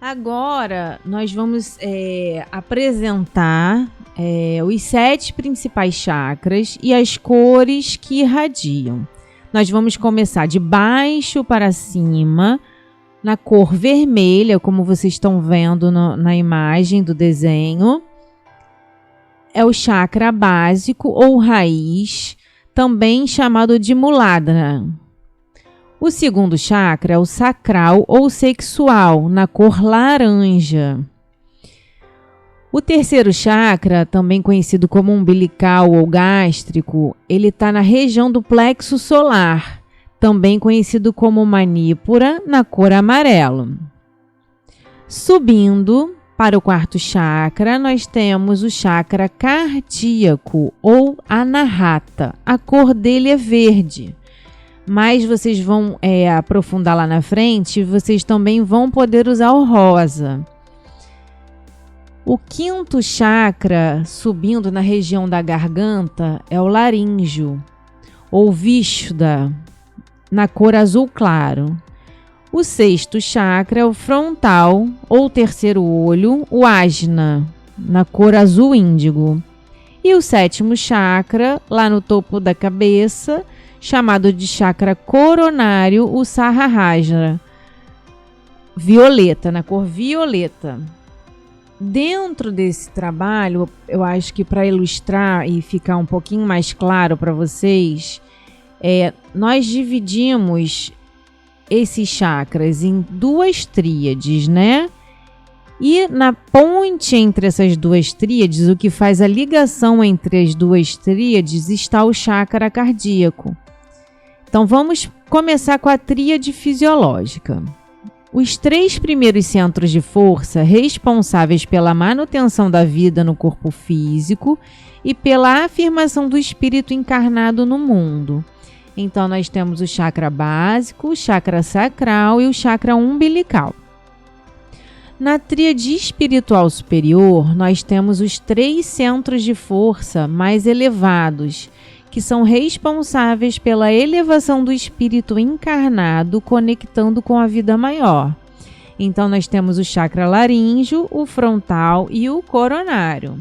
Agora nós vamos apresentar os 7 principais chakras e as cores que irradiam. Nós vamos começar de baixo para cima, na cor vermelha, como vocês estão vendo na imagem do desenho. É o chakra básico ou raiz, também chamado de Muladhara. O segundo chakra é o sacral ou sexual, na cor laranja. O terceiro chakra, também conhecido como umbilical ou gástrico, ele está na região do plexo solar, também conhecido como Manipura, na cor amarelo. Subindo para o quarto chakra, nós temos o chakra cardíaco ou Anahata. A cor dele é verde. Mas vocês vão aprofundar lá na frente, vocês também vão poder usar o rosa. O quinto chakra, subindo na região da garganta, é o laríngeo, ou Vishuddha, na cor azul claro. O sexto chakra é o frontal, ou terceiro olho, o Ajna, na cor azul índigo. E o sétimo chakra, lá no topo da cabeça, chamado de chakra coronário, o Sahasrara, violeta, na cor violeta. Dentro desse trabalho, eu acho que para ilustrar e ficar um pouquinho mais claro para vocês, nós dividimos esses chakras em 2 tríades, né? E na ponte entre essas 2 tríades, o que faz a ligação entre as 2 tríades, está o chakra cardíaco. Então vamos começar com a tríade fisiológica. Os 3 primeiros centros de força responsáveis pela manutenção da vida no corpo físico e pela afirmação do espírito encarnado no mundo. Então nós temos o chakra básico, o chakra sacral e o chakra umbilical. Na tríade espiritual superior, nós temos os 3 centros de força mais elevados, que são responsáveis pela elevação do espírito encarnado, conectando com a vida maior. Então, nós temos o chakra laríngeo, o frontal e o coronário.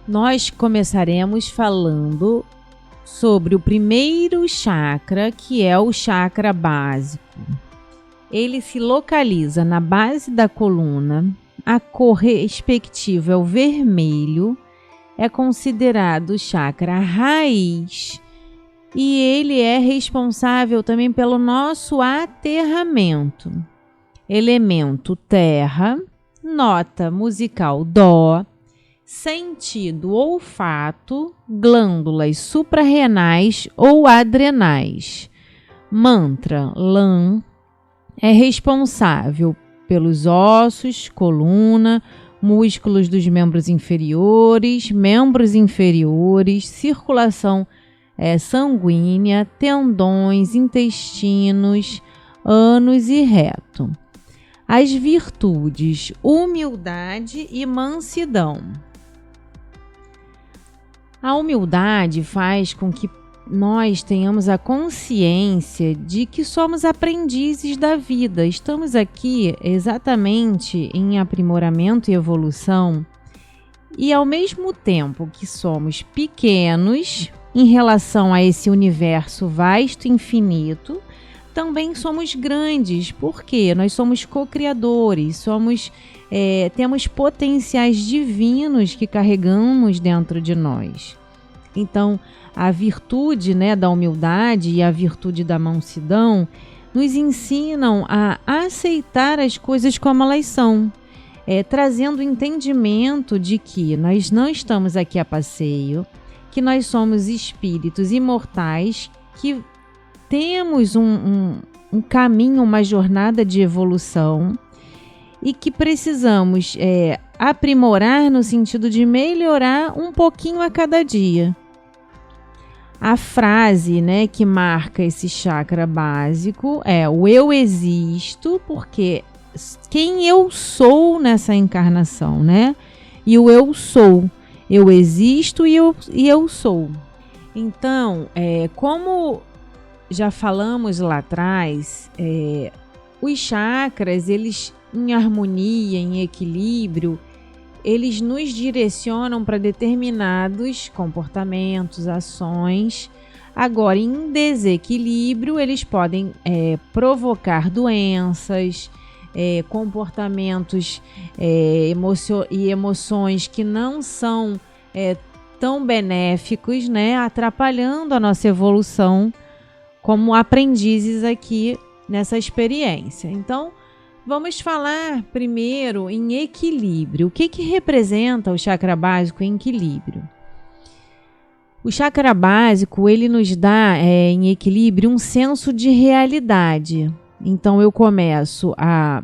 Nós começaremos falando sobre o primeiro chakra, que é o chakra básico. Ele se localiza na base da coluna, a cor respectiva é o vermelho, é considerado o chakra raiz e ele é responsável também pelo nosso aterramento. Elemento terra, nota musical dó, sentido olfato, glândulas suprarrenais ou adrenais. Mantra lã, é responsável pelos ossos, coluna, músculos dos membros inferiores, circulação sanguínea, tendões, intestinos, ânus e reto. As virtudes, humildade e mansidão. A humildade faz com que nós tenhamos a consciência de que somos aprendizes da vida. Estamos aqui exatamente em aprimoramento e evolução e ao mesmo tempo que somos pequenos em relação a esse universo vasto e infinito, também somos grandes, porque nós somos co-criadores, temos potenciais divinos que carregamos dentro de nós. Então, a virtude, da humildade e a virtude da mansidão nos ensinam a aceitar as coisas como elas são, trazendo o entendimento de que nós não estamos aqui a passeio, que nós somos espíritos imortais, que temos um caminho, uma jornada de evolução e que precisamos aprimorar no sentido de melhorar um pouquinho a cada dia. A frase, que marca esse chakra básico é o eu existo, porque quem eu sou nessa encarnação, E o eu sou. Eu existo e eu sou. Então, como já falamos lá atrás, os chakras, eles em harmonia, em equilíbrio, eles nos direcionam para determinados comportamentos, ações. Agora, em desequilíbrio, eles podem provocar doenças, comportamentos e emoções que não são tão benéficos, né? Atrapalhando a nossa evolução como aprendizes aqui nessa experiência. Então, vamos falar primeiro em equilíbrio. O que representa o chakra básico em equilíbrio? O chakra básico, ele nos dá em equilíbrio um senso de realidade. Então, eu começo a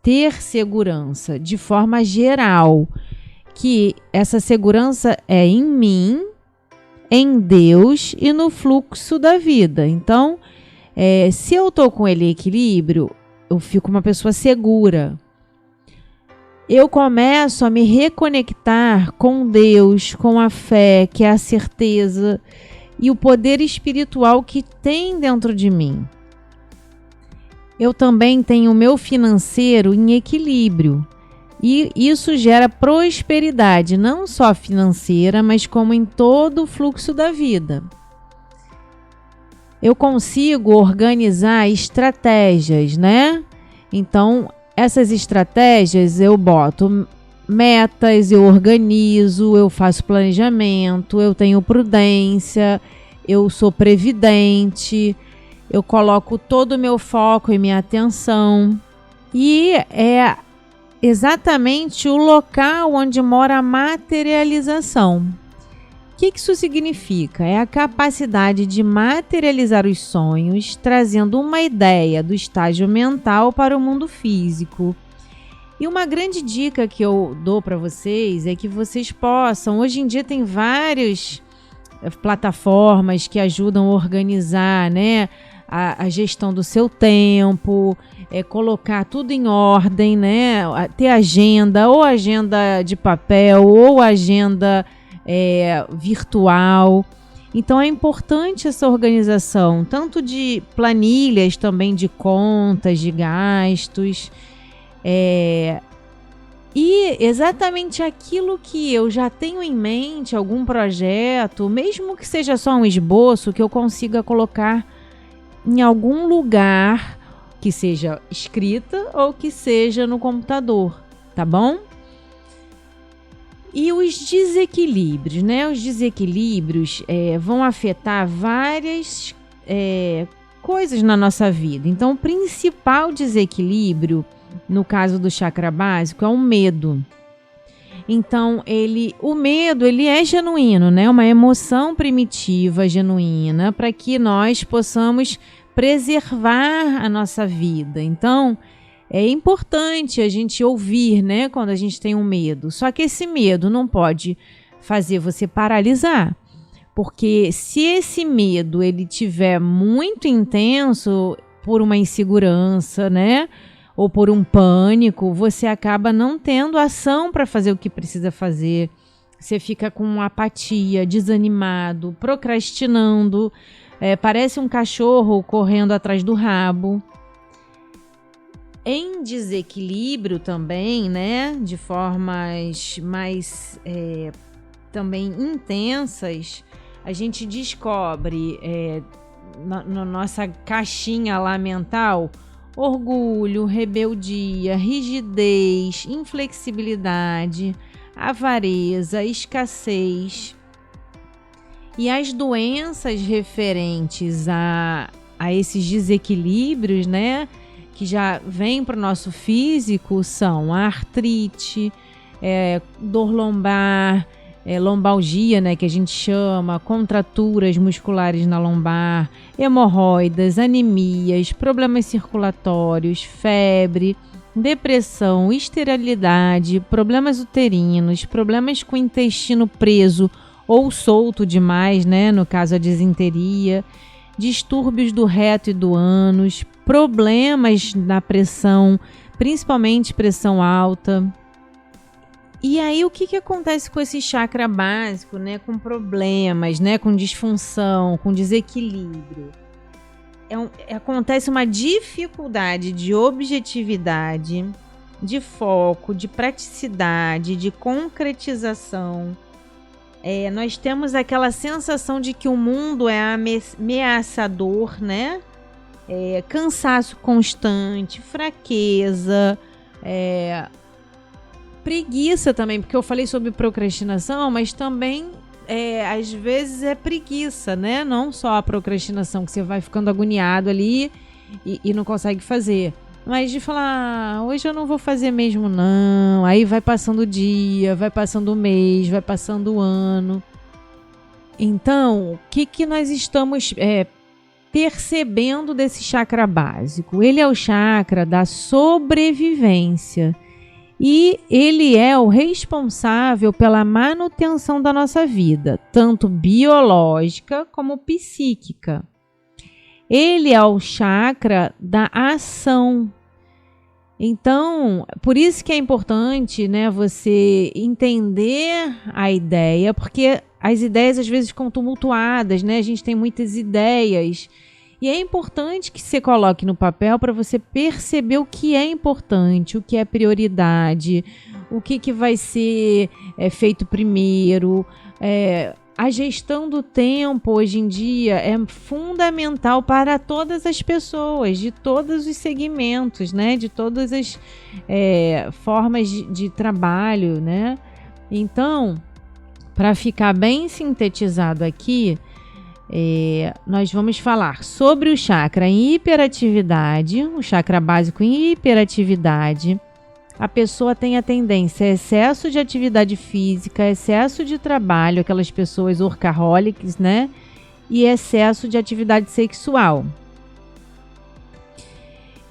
ter segurança de forma geral, que essa segurança é em mim, em Deus e no fluxo da vida. Então, se eu estou com ele em equilíbrio, eu fico uma pessoa segura. Eu começo a me reconectar com Deus, com a fé, que é a certeza e o poder espiritual que tem dentro de mim. Eu também tenho o meu financeiro em equilíbrio. E isso gera prosperidade, não só financeira, mas como em todo o fluxo da vida. Eu consigo organizar estratégias, né? Então, essas estratégias eu boto metas, eu organizo, eu faço planejamento, eu tenho prudência, eu sou previdente, eu coloco todo o meu foco e minha atenção. E é exatamente o local onde mora a materialização. O que isso significa? É a capacidade de materializar os sonhos, trazendo uma ideia do estágio mental para o mundo físico. E uma grande dica que eu dou para vocês é que vocês possam, hoje em dia tem várias plataformas que ajudam a organizar, né, a gestão do seu tempo, colocar tudo em ordem, né, ter agenda, ou agenda de papel, ou agenda virtual. Então é importante essa organização, tanto de planilhas, também de contas, de gastos, e exatamente aquilo que eu já tenho em mente, algum projeto, mesmo que seja só um esboço, que eu consiga colocar em algum lugar, que seja escrita ou que seja no computador, tá bom? E os desequilíbrios, né? Os desequilíbrios vão afetar várias coisas na nossa vida. Então, o principal desequilíbrio, no caso do chakra básico, é o medo. Então, o medo, ele é genuíno, né? Uma emoção primitiva, genuína, para que nós possamos preservar a nossa vida. Então, é importante a gente ouvir, né, quando a gente tem um medo. Só que esse medo não pode fazer você paralisar. Porque se esse medo ele tiver muito intenso por uma insegurança, né, ou por um pânico, você acaba não tendo ação para fazer o que precisa fazer. Você fica com apatia, desanimado, procrastinando, parece um cachorro correndo atrás do rabo. Em desequilíbrio também, né, de formas mais também intensas, a gente descobre na nossa caixinha lá mental orgulho, rebeldia, rigidez, inflexibilidade, avareza, escassez. E as doenças referentes a esses desequilíbrios, né, que já vêm para o nosso físico, são a artrite, dor lombar, lombalgia, né, que a gente chama, contraturas musculares na lombar, hemorroidas, anemias, problemas circulatórios, febre, depressão, esterilidade, problemas uterinos, problemas com o intestino preso ou solto demais, né, no caso a disenteria, distúrbios do reto e do ânus, problemas na pressão, principalmente pressão alta. E aí, o que acontece com esse chakra básico, né? Com problemas, né? Com disfunção, com desequilíbrio. Acontece uma dificuldade de objetividade, de foco, de praticidade, de concretização. Nós temos aquela sensação de que o mundo é ameaçador, né? Cansaço constante, fraqueza, preguiça também, porque eu falei sobre procrastinação, mas também às vezes é preguiça, né? Não só a procrastinação, que você vai ficando agoniado ali e não consegue fazer. Mas de falar, hoje eu não vou fazer mesmo não. Aí vai passando o dia, vai passando o mês, vai passando o ano. Então, o que nós estamos percebendo desse chakra básico? Ele é o chakra da sobrevivência. E ele é o responsável pela manutenção da nossa vida, tanto biológica como psíquica. Ele é o chakra da ação. Então, por isso que é importante, né, você entender a ideia, porque as ideias às vezes ficam tumultuadas, né? A gente tem muitas ideias. E é importante que você coloque no papel para você perceber o que é importante, o que é prioridade, o que vai ser feito primeiro. A gestão do tempo hoje em dia é fundamental para todas as pessoas, de todos os segmentos, né? De todas as formas de trabalho, né? Então, para ficar bem sintetizado aqui, nós vamos falar sobre o chakra em hiperatividade, o chakra básico em hiperatividade. A pessoa tem a tendência a excesso de atividade física, excesso de trabalho, aquelas pessoas workaholics, né? E excesso de atividade sexual.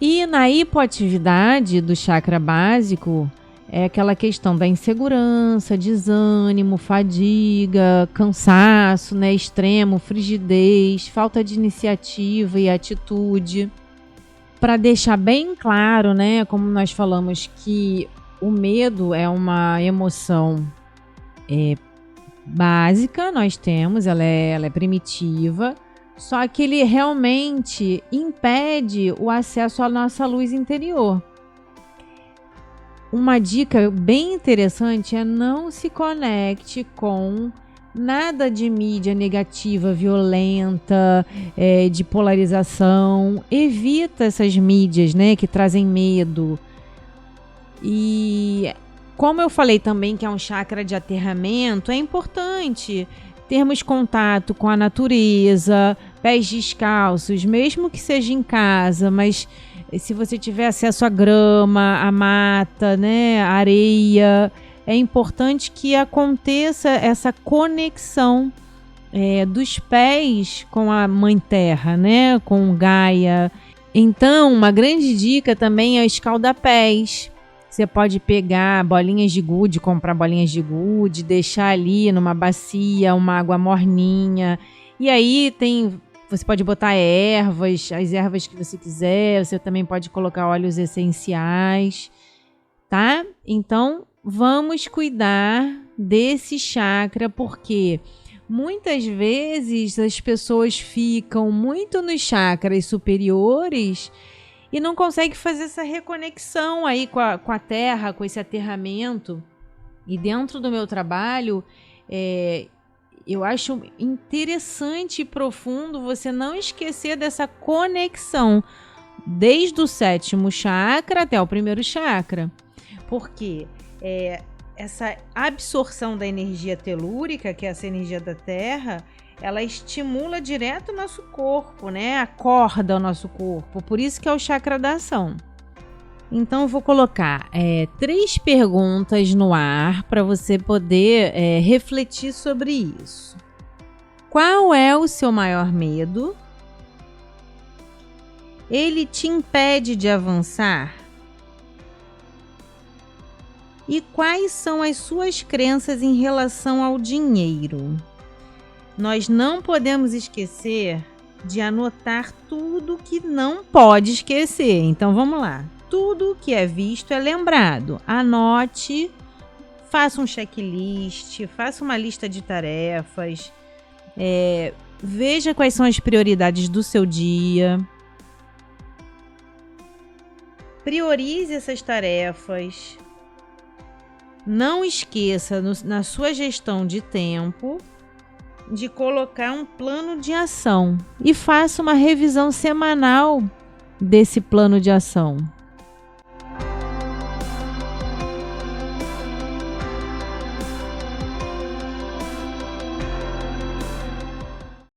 E na hipoatividade do chakra básico, é aquela questão da insegurança, desânimo, fadiga, cansaço, né, extremo, frigidez, falta de iniciativa e atitude. Para deixar bem claro, né, como nós falamos que o medo é uma emoção básica, nós temos, ela é primitiva, só que ele realmente impede o acesso à nossa luz interior. Uma dica bem interessante é não se conecte com nada de mídia negativa, violenta, de polarização. Evita essas mídias, né, que trazem medo. E como eu falei também que é um chakra de aterramento, é importante termos contato com a natureza, pés descalços, mesmo que seja em casa, mas se você tiver acesso à grama, à mata, né, à areia, é importante que aconteça essa conexão dos pés com a Mãe Terra, né, com Gaia. Então, uma grande dica também é o escaldapés. Você pode pegar bolinhas de gude, comprar bolinhas de gude, deixar ali numa bacia, uma água morninha. E aí você pode botar ervas, as ervas que você quiser. Você também pode colocar óleos essenciais, tá? Então, vamos cuidar desse chakra, porque muitas vezes as pessoas ficam muito nos chakras superiores e não conseguem fazer essa reconexão aí com a terra, com esse aterramento. E dentro do meu trabalho, eu acho interessante e profundo você não esquecer dessa conexão desde o 7º chakra até o 1º chakra. Porque essa absorção da energia telúrica, que é essa energia da Terra, ela estimula direto o nosso corpo, né? Acorda o nosso corpo. Por isso que é o chakra da ação. Então eu vou colocar 3 perguntas no ar para você poder refletir sobre isso. Qual é o seu maior medo? Ele te impede de avançar? E quais são as suas crenças em relação ao dinheiro? Nós não podemos esquecer de anotar tudo que não pode esquecer. Então vamos lá. Tudo que é visto é lembrado. Anote, faça um checklist, faça uma lista de tarefas, veja quais são as prioridades do seu dia. priorize essas tarefas. Não esqueça na sua gestão de tempo de colocar um plano de ação e faça uma revisão semanal desse plano de ação.